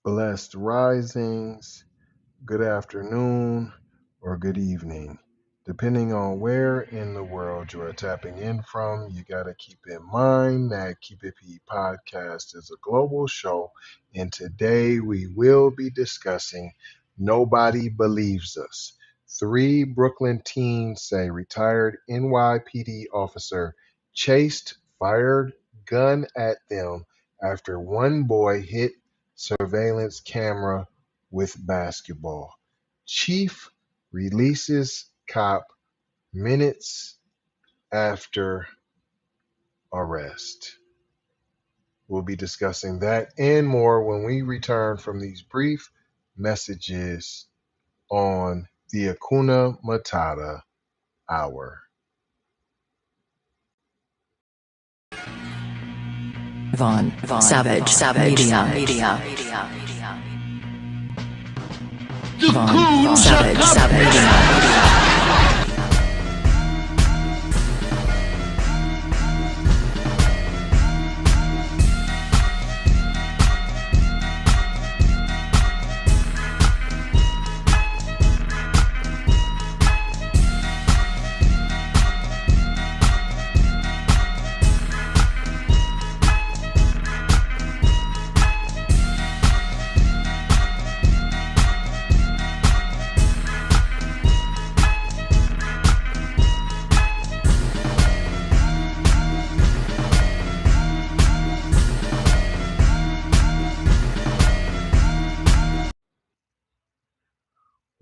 blessed risings, good afternoon, or good evening. Depending on where in the world you are tapping in from, you got to keep in mind that Keep It P podcast is a global show, and today we will be discussing Nobody Believes Us. Three Brooklyn teens say retired NYPD officer chased fired gun at them after one boy hit surveillance camera with basketball. Chief releases cop minutes after arrest. We'll be discussing that and more when we return from these brief messages on the Hakuna Matata Hour. Von Savage Media. Von Savage Media.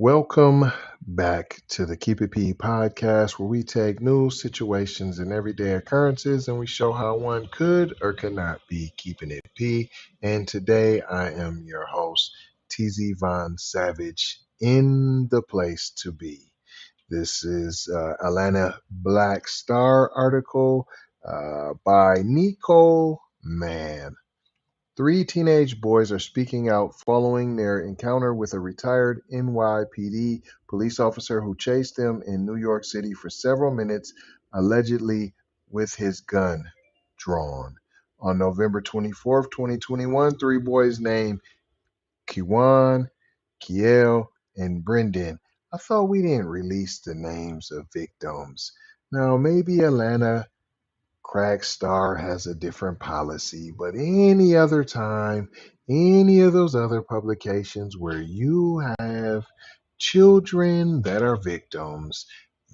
Welcome back to the Keep It P podcast, where we take news, situations, and everyday occurrences, and we show how one could or could not be keeping it P. And today I am your host, TZ Von Savage, in the place to be. This is Atlanta Black Star article by Nico Mann. Three teenage boys are speaking out following their encounter with a retired NYPD police officer who chased them in New York City for several minutes, allegedly with his gun drawn. On November 24th, 2021, three boys named Kiwan, Kiel, and Brendan. I thought we didn't release the names of victims. Now, maybe Atlanta Crack Star has a different policy, but any other time, any of those other publications where you have children that are victims,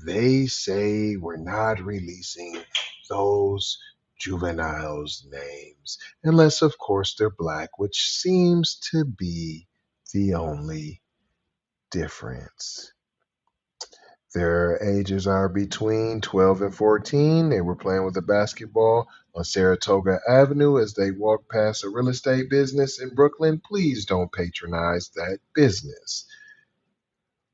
they say we're not releasing those juveniles' names, unless, of course, they're black, which seems to be the only difference. Their ages are between 12 and 14. They were playing with a basketball on Saratoga Avenue as they walked past a real estate business in Brooklyn. Please don't patronize that business.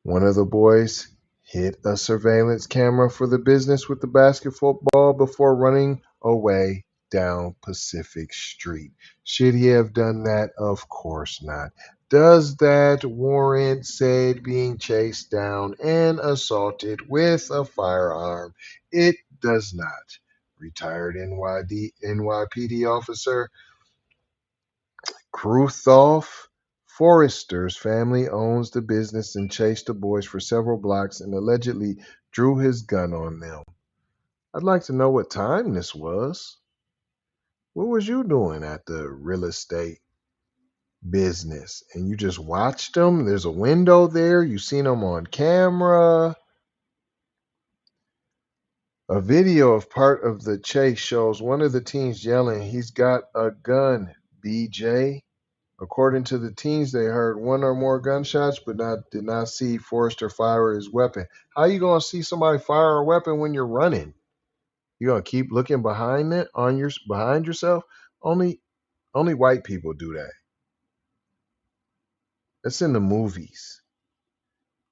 One of the boys hit a surveillance camera for the business with the basketball before running away down Pacific Street. Should he have done that? Of course not. Does that warrant said being chased down and assaulted with a firearm? It does not. Retired NYPD officer Kruthoff Forrester's family owns the business and chased the boys for several blocks and allegedly drew his gun on them. I'd like to know what time this was. What was you doing at the real estate business? And you just watched them? There's a window there. You seen them on camera. A video of part of the chase shows one of the teens yelling, "He's got a gun, BJ." According to the teens, they heard one or more gunshots, but did not see Forrester fire his weapon. How you gonna see somebody fire a weapon when you're running? You gonna keep looking behind behind yourself? Only white people do that. That's in the movies.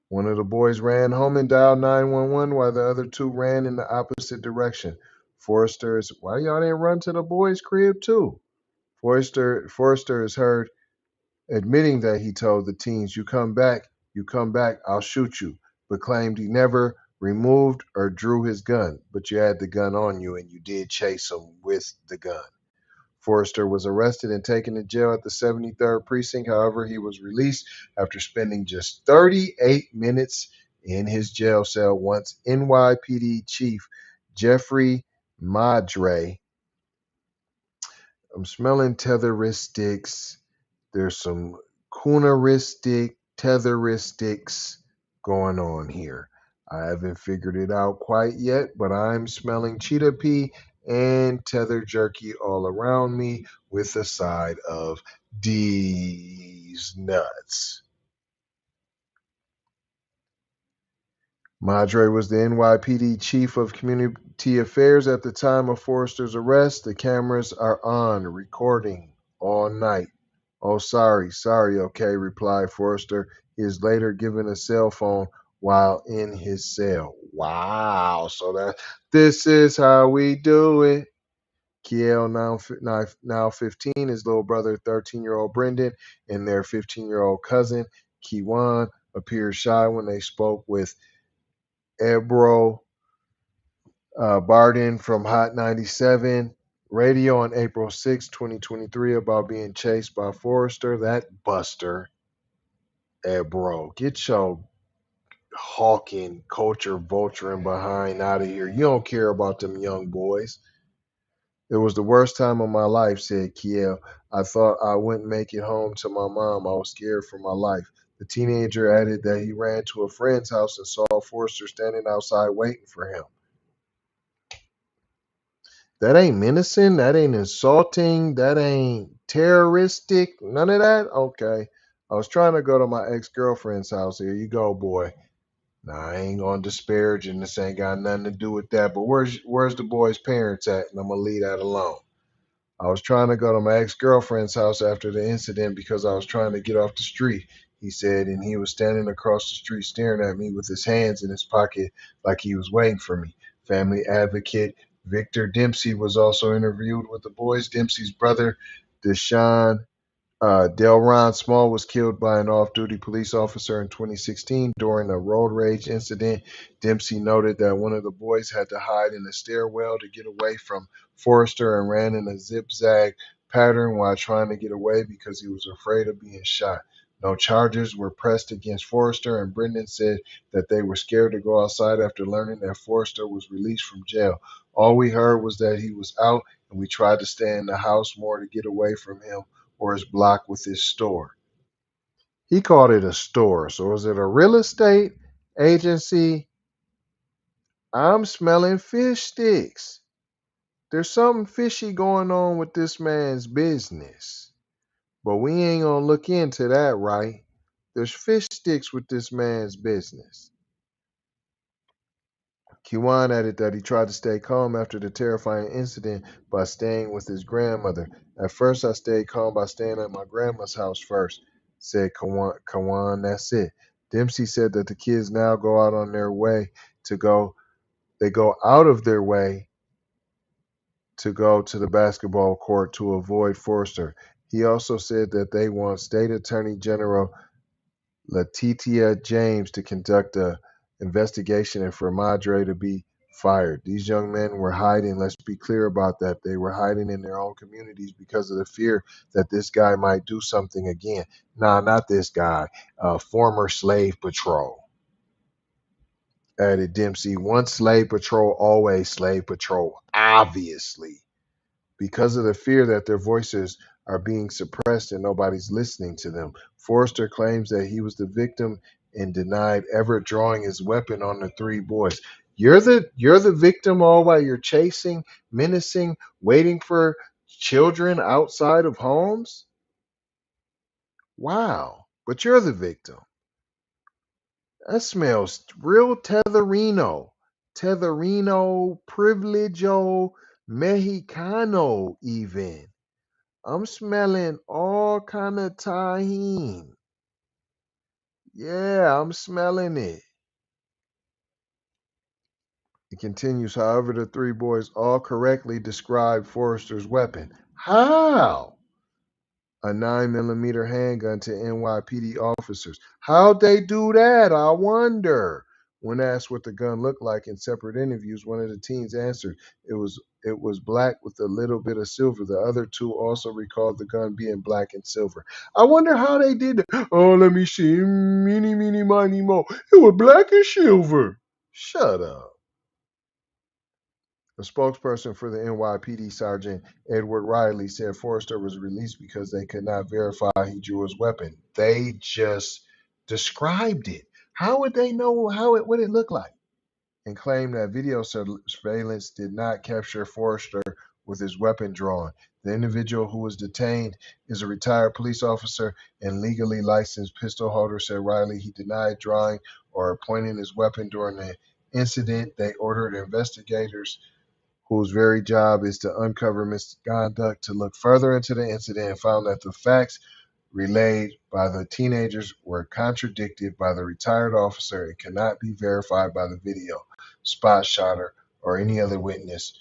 One of the boys ran home and dialed 911 while the other two ran in the opposite direction. Why y'all didn't run to the boys' crib too? Forrester is heard admitting that he told the teens, you come back, I'll shoot you," but claimed he never removed or drew his gun. But you had the gun on you and you did chase him with the gun. Forrester was arrested and taken to jail at the 73rd Precinct. However, he was released after spending just 38 minutes in his jail cell once NYPD Chief Jeffrey Madri. I'm smelling tetheristics. There's some cooneristic, tetheristics going on here. I haven't figured it out quite yet, but I'm smelling cheetah pea and tether jerky all around me with a side of these nuts. Madre was the NYPD chief of community affairs at the time of Forrester's arrest. The cameras are on, recording all night. Oh, sorry, okay, replied Forrester. He is later given a cell phone while in his cell. Wow, so this is how we do it. Kiel, now 15, his little brother, 13-year-old Brendan, and their 15-year-old cousin, Kiwan, appeared shy when they spoke with Ebro Barden from Hot 97 radio on April 6, 2023, about being chased by Forrester. That buster, Ebro, get your hawking, culture vulturing behind out of here. You don't care about them young boys. It was the worst time of my life, said Kiel. I thought I wouldn't make it home to my mom. I was scared for my life. The teenager added that he ran to a friend's house and saw Forrester standing outside waiting for him. That ain't menacing. That ain't insulting. That ain't terroristic. None of that? Okay. I was trying to go to my ex-girlfriend's house. Here you go, boy. Now, I ain't going to disparage, and this ain't got nothing to do with that. But where's the boy's parents at? And I'm going to leave that alone. I was trying to go to my ex-girlfriend's house after the incident because I was trying to get off the street, he said, and he was standing across the street staring at me with his hands in his pocket like he was waiting for me. Family advocate Victor Dempsey was also interviewed with the boys. Dempsey's brother, Deshaun Delron Small, was killed by an off-duty police officer in 2016 during a road rage incident. Dempsey noted that one of the boys had to hide in a stairwell to get away from Forrester and ran in a zigzag pattern while trying to get away because he was afraid of being shot. No charges were pressed against Forrester, and Brendan said that they were scared to go outside after learning that Forrester was released from jail. All we heard was that he was out, and we tried to stay in the house more to get away from him or his block with his store. He called it a store. So is it a real estate agency? I'm smelling fish sticks. There's something fishy going on with this man's business. But we ain't going to look into that, right? There's fish sticks with this man's business. Kiwan added that he tried to stay calm after the terrifying incident by staying with his grandmother. At first, I stayed calm by staying at my grandma's house first, said Kiwan. That's it. Dempsey said that the kids now go out on their way to go. They go out of their way to go to the basketball court to avoid Forrester. He also said that they want State Attorney General Letitia James to conduct an investigation and for Madre to be fired. These young men were hiding. Let's be clear about that. They were hiding in their own communities because of the fear that this guy might do something again. Nah, not this guy. Former slave patrol. Added Dempsey. Once slave patrol, always slave patrol. Obviously. Because of the fear that their voices are being suppressed and nobody's listening to them. Forrester claims that he was the victim and denied ever drawing his weapon on the three boys. You're the victim all while you're chasing, menacing, waiting for children outside of homes? Wow. But you're the victim. That smells real Tetherino. Tetherino, privilegio, Mexicano even. I'm smelling all kind of tahine. Yeah, I'm smelling it. It continues, however, the three boys all correctly described Forrester's weapon. How? A 9mm handgun to NYPD officers. How'd they do that? I wonder. When asked what the gun looked like in separate interviews, one of the teens answered, it was black with a little bit of silver. The other two also recalled the gun being black and silver. I wonder how they did it. Oh, let me see. Meeny, meeny, miny, mo. It was black and silver. Shut up. A spokesperson for the NYPD Sergeant Edward Riley said Forrester was released because they could not verify he drew his weapon. They just described it. How would they know what it looked like? And claimed that video surveillance did not capture Forrester with his weapon drawn. The individual who was detained is a retired police officer and legally licensed pistol holder, said Riley. He denied drawing or pointing his weapon during the incident. They ordered investigators whose very job is to uncover misconduct to look further into the incident and found that the facts relayed by the teenagers were contradicted by the retired officer and cannot be verified by the video, spot shotter, or any other witness,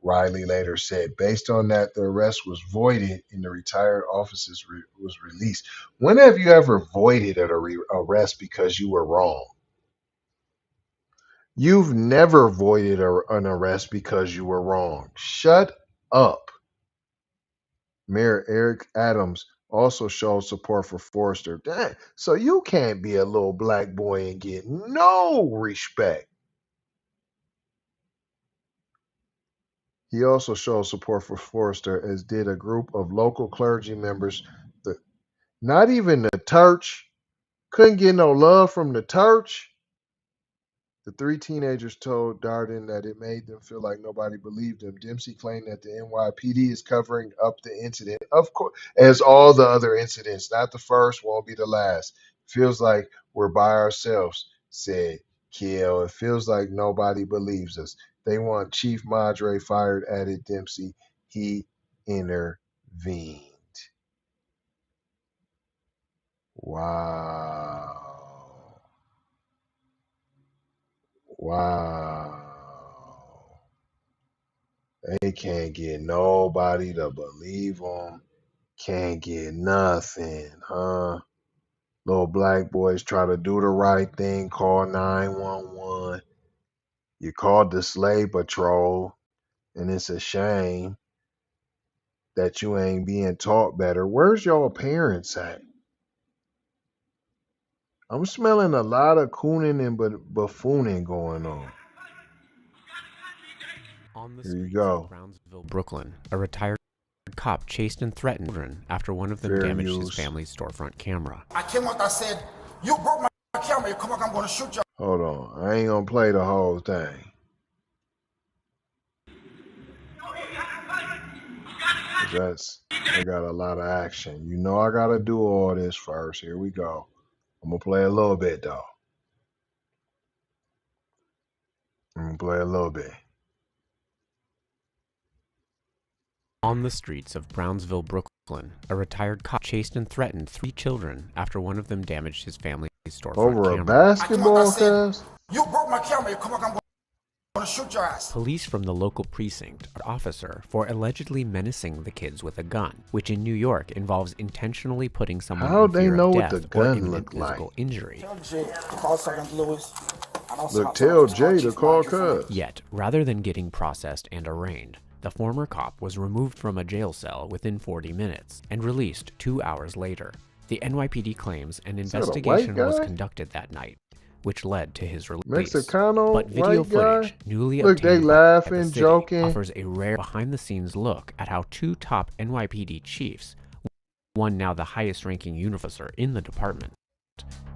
Riley later said. Based on that, the arrest was voided and the retired officer was released. When have you ever voided an arrest because you were wrong? You've never voided an arrest because you were wrong. Shut up. Mayor Eric Adams also showed support for Forrester. Dang, so you can't be a little black boy and get no respect. He also showed support for Forrester, as did a group of local clergy members. Not even the church. Couldn't get no love from the church. The three teenagers told Darden that it made them feel like nobody believed them. Dempsey claimed that the NYPD is covering up the incident, of course, as all the other incidents. Not the first, won't be the last. Feels like we're by ourselves, said Kiel. It feels like nobody believes us. They want Chief Madri fired, added Dempsey. He intervened. Wow. Wow. They can't get nobody to believe them. Can't get nothing, huh? Little black boys try to do the right thing, call 911. You called the slave patrol, and it's a shame that you ain't being taught better. Where's your parents at? I'm smelling a lot of cooning and buffooning going on. On the Here you streets go. of Brownsville, Brooklyn, a retired cop chased and threatened children after one of them Fair damaged use. his family's storefront camera. I came out, I said, you broke my camera, you come back, I'm going to shoot you. Hold on. I ain't gonna play the whole thing. I got a lot of action. You know I gotta do all this first. Here we go. I'm gonna play a little bit though. On the streets of Brownsville, Brooklyn, a retired cop chased and threatened 3 children after one of them damaged his family's storefront Over a camera. basketball cast? You broke my camera, you come back, I'm going to shoot your ass. Police from the local precinct are officer for allegedly menacing the kids with a gun, which in New York involves intentionally putting someone How'd in they fear know of what death the or gun imminent looked like? physical injury. Tell Jay to call Sergeant Lewis. Look, tell Jay to call Cuz. Yet, rather than getting processed and arraigned, the former cop was removed from a jail cell within 40 minutes and released 2 hours later. The NYPD claims an Is that a white investigation was guy? conducted that night, which led to his release. Mexicano But video white guy? footage newly Look, they obtained by laughing, the city joking. offers a rare behind-the-scenes look at how 2 top NYPD chiefs, one now the highest-ranking officer in the department,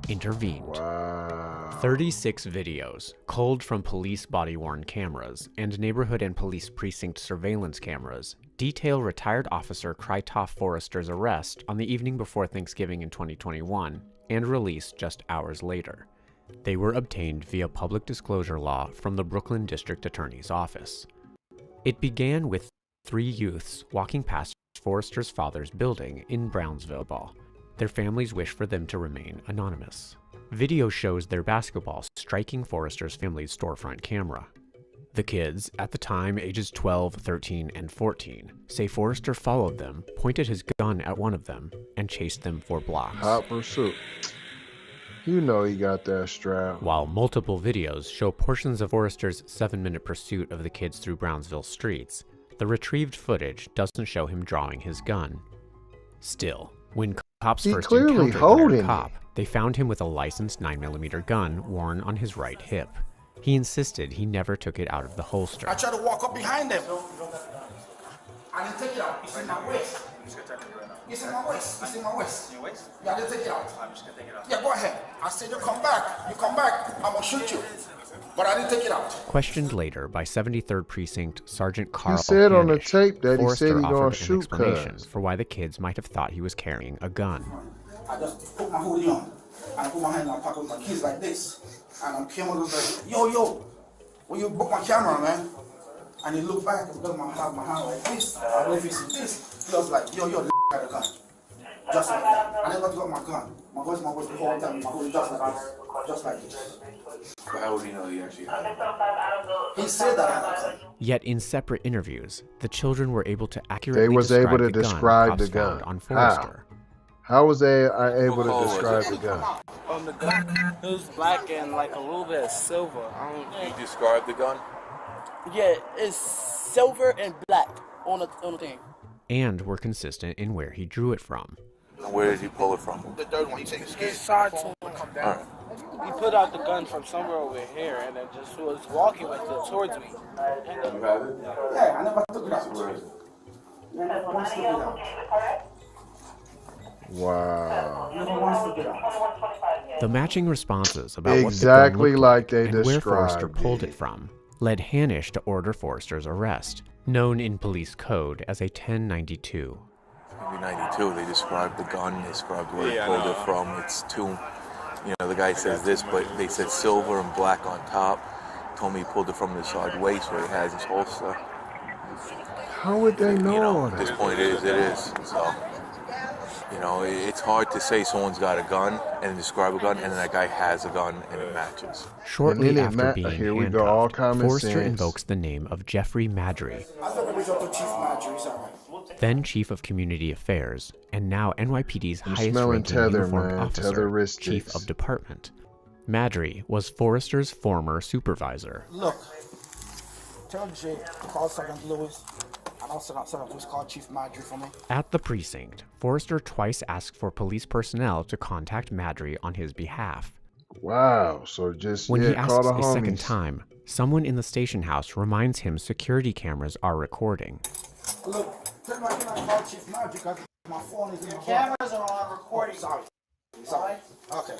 intervened. Wow. 36 videos, culled from police body-worn cameras and neighborhood and police precinct surveillance cameras, detail retired officer Krytoff Forrester's arrest on the evening before Thanksgiving in 2021 and release just hours later. They were obtained via public disclosure law from the Brooklyn District Attorney's Office. It began with 3 youths walking past Forrester's father's building in Brownsville. Their families wish for them to remain anonymous. Video shows their basketball striking Forrester's family's storefront camera. The kids, at the time ages 12, 13, and 14, say Forrester followed them, pointed his gun at one of them, and chased them for blocks. Hot pursuit. You know he got that strap. While multiple videos show portions of Forrester's 7-minute pursuit of the kids through Brownsville streets, the retrieved footage doesn't show him drawing his gun. Still, when cops He first clearly encountered holding the it. cop, they found him with a licensed 9mm gun worn on his right hip. He insisted he never took it out of the holster. I tried to walk up behind them. I didn't take it out. It's in my waist. It's in my waist. It's in my waist. Your waist? Yeah, I didn't take it out. I'm just gonna take it out. Yeah, go ahead. I said you come back. You come back, I'm gonna shoot you. But I didn't take it out. Questioned later by 73rd Precinct Sergeant Carl He said on the Hanisch, tape that he Forrester said he offered gonna an shoot explanation cuz. for why the kids might have thought he was carrying a gun. I just put my hoodie on. And I put my hand in my pocket with my keys like this. And I'm camera was like, yo, when you book my camera, man. And he looked back and looked my hand like this. I believe he see this. He was like, yo, the got a gun. Just like that. I never got my gun. My voice the whole time. My hoodie just like this. Just like this. But how would he know he actually had it? He said that I had a gun. Yet in separate interviews, the children were able to accurately They was describe able to the gun describe cops the gun. found on Forrester. How was they able What to color was describe it? the gun? On the gun, it was black and like a little bit of silver. You described the gun? Yeah, it's silver and black on the thing. And were consistent in where he drew it from. And where did he pull it from? The third one, he said He shot to Alright. He put out the gun from somewhere over here and then just was walking with it towards me. And then, You have it? Yeah, I never took it out. Where is it? Never once took it out. Wow. Never once took it out. The matching responses about Exactly what the gun looked like they and where Forrester described pulled it. it from led Hanisch to order Forrester's arrest, known in police code as a 1092. Maybe 92. They described the gun, they described where he pulled it from. It's two, the guy says this, but they said silver and black on top. Told me he pulled it from the side waist where he has his holster. How would they know all At this that? point it is. So, it's hard to say someone's got a gun and describe a gun, and then that guy has a gun and it matches. Shortly And then after being here we go, all handcuffed, common Forrester sense. invokes the name of Jeffrey Madri, I thought it was up to Chief Madri, it's alright. then Chief of Community Affairs, and now NYPD's I'm highest smelling ranking tether, uniformed man. officer, Tetheristics. Chief of Department. Madri was Forrester's former supervisor. Look, tell Jay, call Sergeant Lewis, and also Sergeant Lewis, call Chief Madri for me. At the precinct, Forrester twice asked for police personnel to contact Madri on his behalf. Wow. So just When he call asks the a homies. second time, someone in the station house reminds him security cameras are recording. Look, tell me I cannot call Chief Madri because my phone is in my cameras are on recording. Sorry. Okay.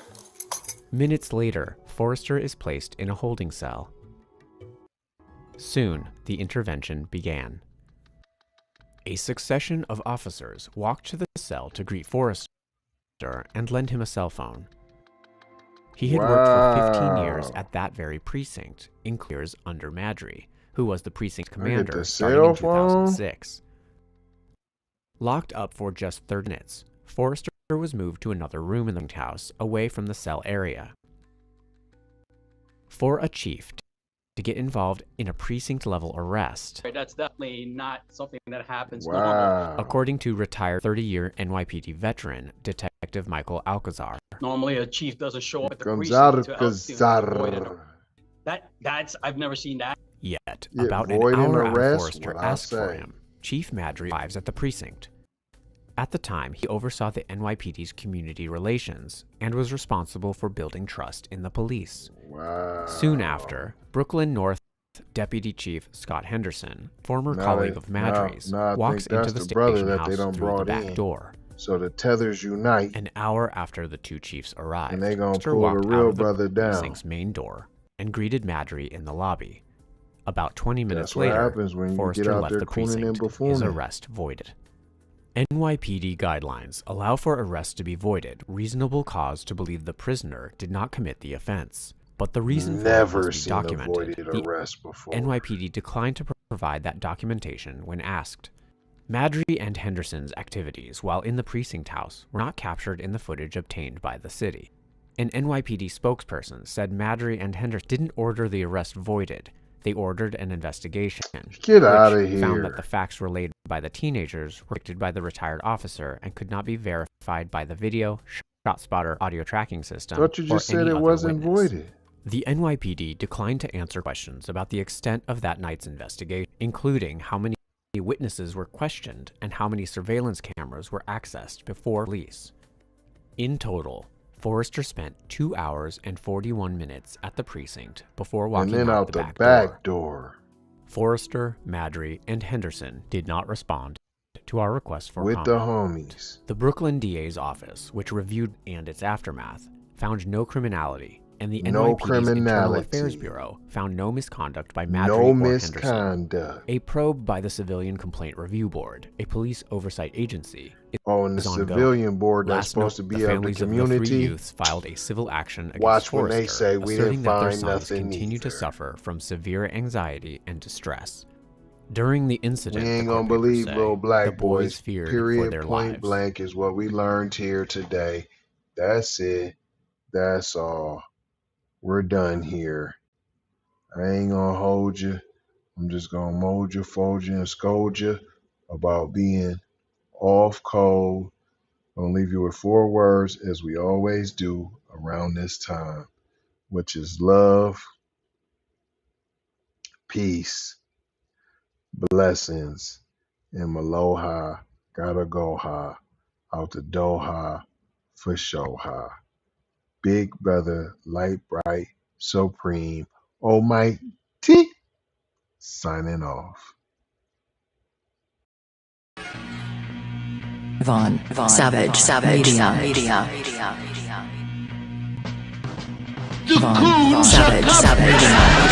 Minutes later, Forrester is placed in a holding cell. Soon, the intervention began. A succession of officers walked to the cell to greet Forrester and lend him a cell phone. He had worked for 15 years Wow. at that very precinct, including years under Madri, who was the precinct the commander starting cell in phone? 2006. Locked up for just 30 minutes, Forrester was moved to another room in the house away from the cell area. For a chief to get involved in a precinct-level arrest, That's definitely not something that happens Wow. according to retired 30-year NYPD veteran Detective Michael Alcazar. normally. A chief doesn't show up at the Gonzalo precinct to avoid it. Cazar. That's I've never seen that. Yet, Yeah, about an void an hour after arrest, Forrester what I asked for say. him, Chief Madri arrives at the precinct. At the time, he oversaw the NYPD's community relations and was responsible for building trust in the police. Wow. Soon after, Brooklyn North Deputy Chief Scott Henderson, former Now colleague they- of Madri's, now I walks think into that's the the brother station that house they done through the brought back in. door. So the tethers unite, An hour after the two chiefs arrived, and they gonna Forrester pull the walked real out of the brother down. precinct's main door and greeted Madri in the lobby. About 20 minutes That's what later, happens when you Forrester get out left there the cooning and precinct, his buffooning. arrest voided. NYPD guidelines allow for arrests to be voided reasonable cause to believe the prisoner did not commit the offense, but the reason for it Never must be seen a documented. voided The arrest before. NYPD declined to provide that documentation when asked. Madri and Henderson's activities while in the precinct house were not captured in the footage obtained by the city. An NYPD spokesperson said Madri and Henderson didn't order the arrest voided. They ordered an investigation, Get which outta found here. that the facts relayed by the teenagers were dictated by the retired officer and could not be verified by the video ShotSpotter audio tracking system. Thought you just or any said it other wasn't witness. voided. The NYPD declined to answer questions about the extent of that night's investigation, including how many witnesses were questioned and how many surveillance cameras were accessed before release. In total, Forrester spent 2 hours and 41 minutes at the precinct before walking And then out the the back door. door. Forrester, Madri, and Henderson did not respond to our request for With comment. the homies. The Brooklyn DA's office, which reviewed and its aftermath, found no criminality, and the No NYPD's Internal criminality. Affairs Bureau found no misconduct by Madri No or Henderson. misconduct. A probe by the Civilian Complaint Review Board, a police oversight agency, Oh, and the is ongoing. civilian board that's Last supposed note, to be the of the families of the community. 3 youths filed a civil action against Watch when Forrester, they say we asserting didn't that their find sons nothing continue to either. suffer from severe anxiety and distress. During the incident, We ain't the gonna court papers believe say, little black the boys boys. feared for Period. their Point lives. blank is what we learned here today. That's it. That's all. We're done here. I ain't gonna hold you. I'm just gonna mold you, fold you, and scold you about being off code. I'm gonna leave you with 4 words, as we always do around this time, which is love, peace, blessings, and Maloha, gotta go ha, out the Doha, for sure ha. Big brother, light bright, supreme, almighty, signing off. Vaughn, Savage, Media. Vaughn, Savage, Media.